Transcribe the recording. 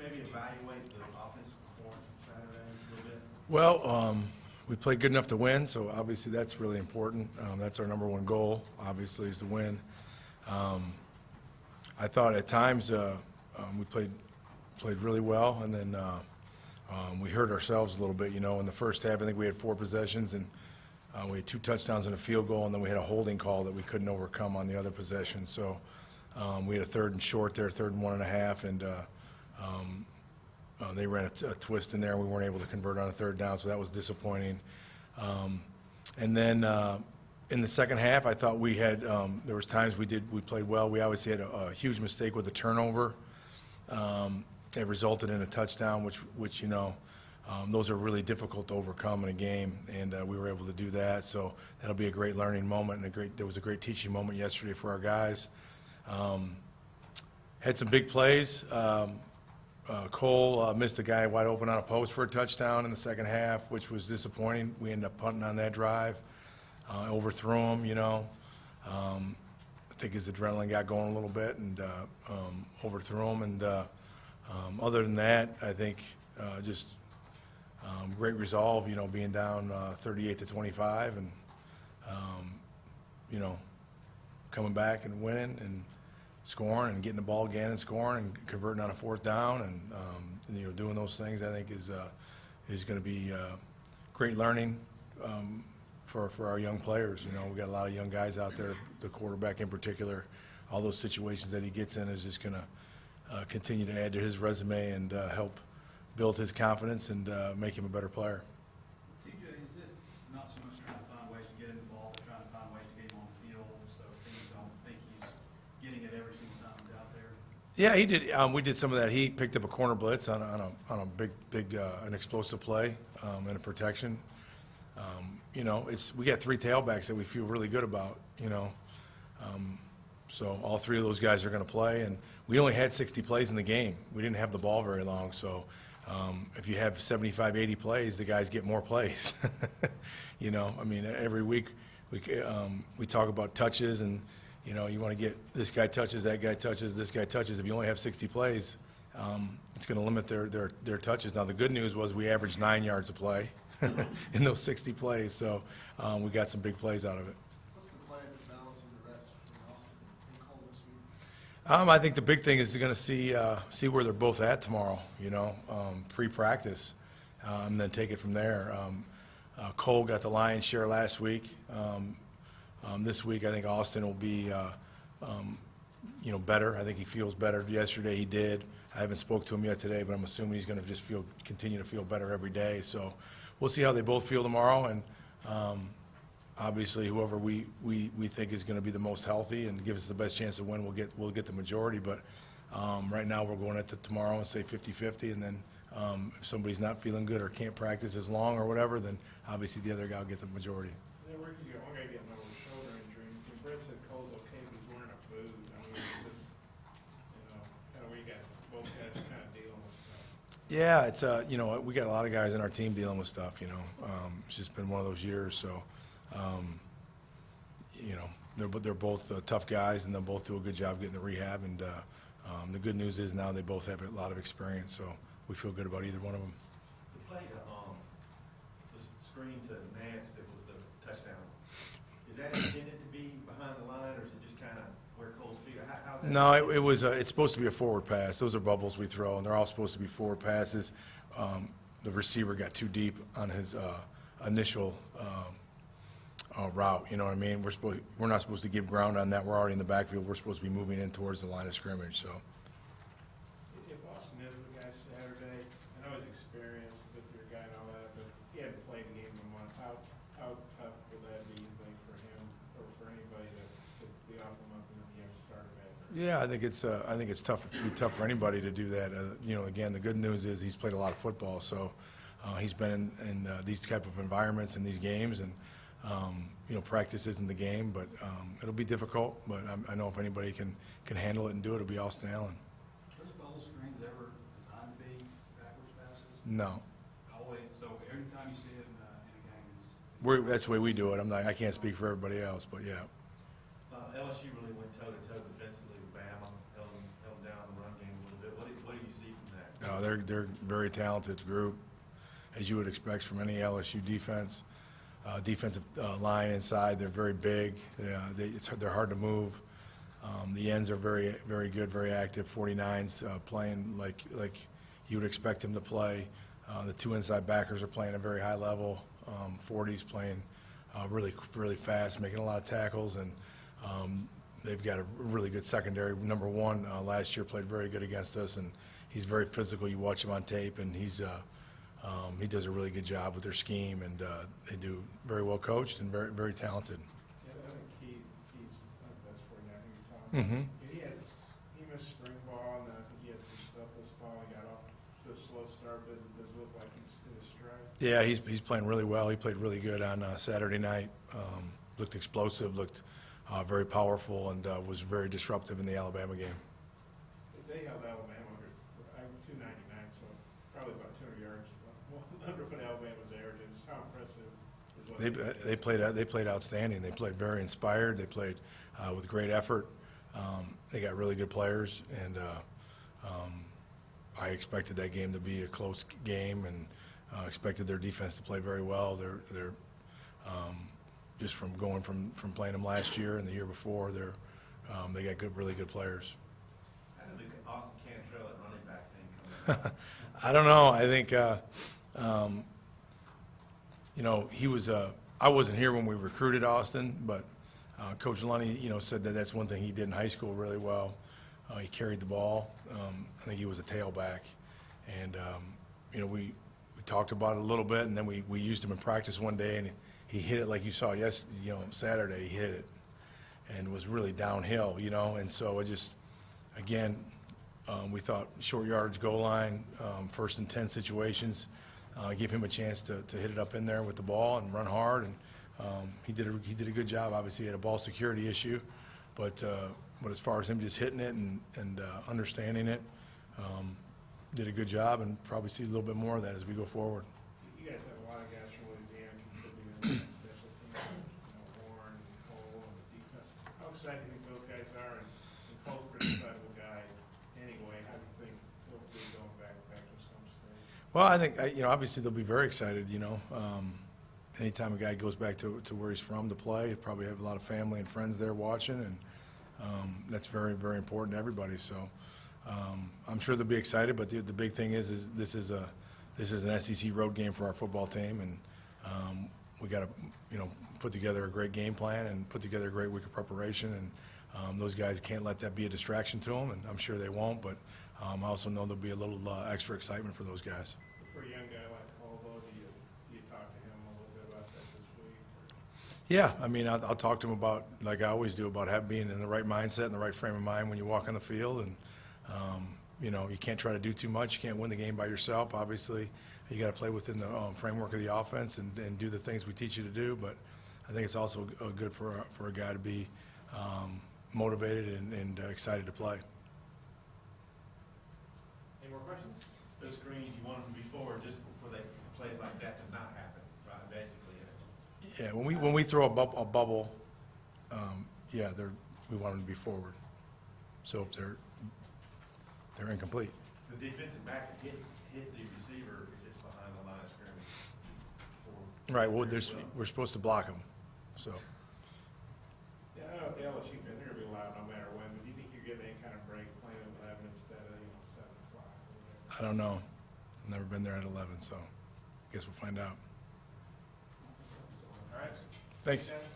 maybe evaluate the offensive performance from Saturday a little bit? Well, we played good enough to win, so obviously that's really important. That's our number one goal, obviously, is to win. I thought at times we played really well, and then we hurt ourselves a little bit. You know, in the first half, I think we had 4 possessions, and we had 2 touchdowns and a field goal, and then we had a holding call that we couldn't overcome on the other possession. So we had a 3rd and short there, 3rd and 1.5, and they ran a twist in there, and we weren't able to convert on a 3rd down, so that was disappointing. And then in the second half, I thought we had there was times we played well. We obviously had a huge mistake with the turnover. It resulted in a touchdown, which you know, those are really difficult to overcome in a game, and we were able to do that. So that'll be a great learning moment, and there was a great teaching moment yesterday for our guys. Had some big plays. Cole missed a guy wide open on a post for a touchdown in the second half, which was disappointing. We ended up punting on that drive, overthrew him, you know. I think his adrenaline got going a little bit, and overthrew him. And other than that, I think just great resolve, you know, being down 38-25, and you know, coming back and winning and scoring and getting the ball again and scoring and converting on a 4th down, and you know, doing those things, I think is going to be great learning for our young players. You know, we got a lot of young guys out there, the quarterback in particular. All those situations that he gets in is just going to continue to add to his resume and help build his confidence and make him a better player. TJ, is it not so much trying to find ways to get him the ball, but trying to find ways to get him on the field so things don't think he's getting it every single time he's out there? Yeah, he did. We did some of that. He picked up a corner blitz on a big an explosive play and a protection. You know, we got 3 tailbacks that we feel really good about. You know, so all 3 of those guys are going to play, and we only had 60 plays in the game. We didn't have the ball very long, so if you have 75, 80 plays, the guys get more plays. You know, I mean, every week we talk about touches, and you know, you want to get this guy touches, that guy touches, this guy touches. If you only have 60 plays, it's going to limit their touches. Now, the good news was we averaged 9 yards a play in those 60 plays, so we got some big plays out of it. What's the plan for balancing the reps between Austin and Cole this week? I think the big thing is going to see where they're both at tomorrow, you know, pre-practice, and then take it from there. Cole got the lion's share last week. This week, I think Austin will be, you know, better. I think he feels better. Yesterday he did. I haven't spoke to him yet today, but I'm assuming he's going to just continue to feel better every day. So we'll see how they both feel tomorrow, and obviously whoever we think is going to be the most healthy and give us the best chance to win, we'll get the majority. But right now we're going into tomorrow and say 50-50, and then if somebody's not feeling good or can't practice as long or whatever, then obviously the other guy will get the majority. Then where did you go? One guy getting over shoulder injury. And Brett said Cole's okay, but he's wearing a boot. I mean, just, you know, kind of where you got both guys kind of dealing with stuff. Yeah, it's you know, we got a lot of guys in our team dealing with stuff. You know, it's just been one of those years. So, you know, they're both tough guys, and they'll both do a good job getting the rehab. And the good news is now they both have a lot of experience, so we feel good about either one of them. The play to the screen to Nance that was the touchdown, is that intended to be behind the line, or is it just kind of where Cole's feet are? How's that? No, it was. It's supposed to be a forward pass. Those are bubbles we throw, and they're all supposed to be forward passes. The receiver got too deep on his initial route. You know what I mean? We're not supposed to give ground on that. We're already in the backfield. We're supposed to be moving in towards the line of scrimmage. So. If Austin is the guy Saturday, I know his experience with your guy and all that, but he hadn't played a game in a month. How tough would that be, you think, for him or for anybody to be off a month and then you have to start him after? Yeah, I think it's tough. It'd be tough for anybody to do that. You know, again, the good news is he's played a lot of football, so he's been in these type of environments and these games, and you know, practice isn't the game, but it'll be difficult. But I know if anybody can handle it and do it, it'll be Austin Allen. Those bubble screens ever designed to be backwards passes? No, Always. So every time you see it in a game, that's the way we do it. I can't speak for everybody else, but yeah. LSU really went toe-to-toe defensively with Bama, held them down in the run game a little bit. What do you see from that? They're a very talented group, as you would expect from any LSU defense. Defensive line inside, they're very big. They're hard to move. The ends are very, very good, very active. 49s playing like you would expect him to play. The two inside backers are playing at a very high level. 40s playing really, really fast, making a lot of tackles, and they've got a really good secondary. Number one last year played very good against us, and he's very physical. You watch him on tape, and he does a really good job with their scheme, and they do very well coached and very, very talented. Yeah, I think he's, that's 49, I think you're talking. He missed spring ball, and then I think he had some stuff this fall. He got off to a slow start. Doesn't look like he's in his stride. Yeah, he's playing really well. He played really good on Saturday night. Looked explosive, looked very powerful, and was very disruptive in the Alabama game. They held Alabama under 299, so probably about 200 yards under what Alabama's average. Just how impressive is what They played outstanding. They played very inspired. They played with great effort. They got really good players, and I expected that game to be a close game, and expected their defense to play very well. They're just from going from playing them last year and the year before. They got really good players. How did the Austin Cantrell at running back thing come about? I don't know. I think he was. I wasn't here when we recruited Austin, but Coach Lunny, said that that's one thing he did in high school really well. He carried the ball. I think he was a tailback, and we talked about it a little bit, and then we used him in practice one day, and he hit it like you saw Saturday. He hit it, and was really downhill, and so it just, again, we thought short yardage goal line, 1st and 10 situations, give him a chance to hit it up in there with the ball and run hard, and he did a good job. Obviously, he had a ball security issue, but as far as him just hitting it and understanding it, did a good job, and probably see a little bit more of that as we go forward. You guys have a lot of guys from Louisiana contributing to the special teams, Warren, Cole, and the defense. How excited do you think those guys are? And Cole's a pretty excitable guy anyway. How do you think he'll be going back to some stage? Well, I think obviously they'll be very excited. Anytime a guy goes back to where he's from to play, he'll probably have a lot of family and friends there watching, and that's very, very important to everybody. So I'm sure they'll be excited. But the big thing is this is an SEC road game for our football team, and we got to put together a great game plan and put together a great week of preparation. And those guys can't let that be a distraction to them, and I'm sure they won't. But I also know there'll be a little extra excitement for those guys. For a young guy like Cole, though, do you talk to him a little bit about that this week? Yeah, I mean, I'll talk to him about, like I always do, about being in the right mindset and the right frame of mind when you walk on the field. And, you can't try to do too much. You can't win the game by yourself, obviously. You got to play within the framework of the offense and do the things we teach you to do. But I think it's also good for a guy to be motivated and excited to play. Any more questions? The screens, you want them to be forward just before plays like that to not happen, right, basically. Yeah, when we throw a bubble, we want them to be forward. So if they're incomplete. The defensive back can hit the receiver if it's behind the line of scrimmage. Right, well, we're supposed to block them, so. Yeah, I know the LSU fans, they're going to be loud no matter when, but do you think you're getting any kind of break playing at 11 instead of 7 o'clock or whatever? I don't know. I've never been there at 11, so I guess we'll find out. All right. Thanks. Guys.